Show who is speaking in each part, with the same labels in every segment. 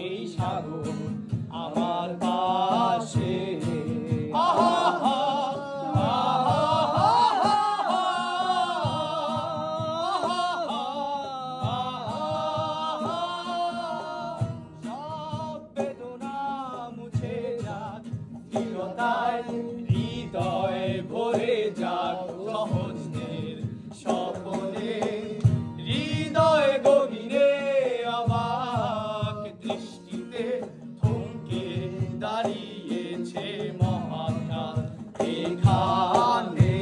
Speaker 1: এই সাগর আমার পাশে। সব বেদনা মুছে যাক, দৃঢ়তায় হৃদয় ভরে যাক, সহজদের স্বপনে হৃদয় গভীরে অবাক দৃষ্টিতে থমকে দাঁড়িয়েছে মহাকাল এখানে।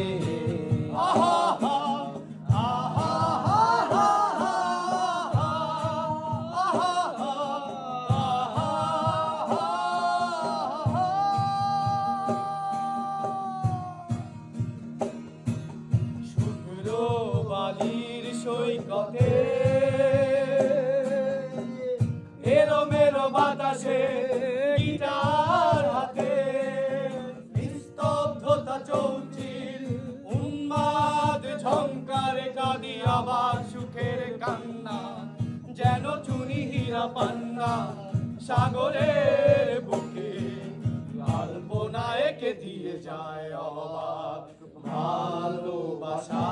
Speaker 1: বালির সৈকতে এলোমেলো বাতাসে গিটার হাতে নিস্তব্ধতা চৌচির উন্মাদ ঝংকারে কাঁদি আবার সুখের কান্না, যেন চুনি হীরা পান্না সাগরের বুকে আলপনা এঁকে দিয়ে যায় অবাক ভালোবাসা।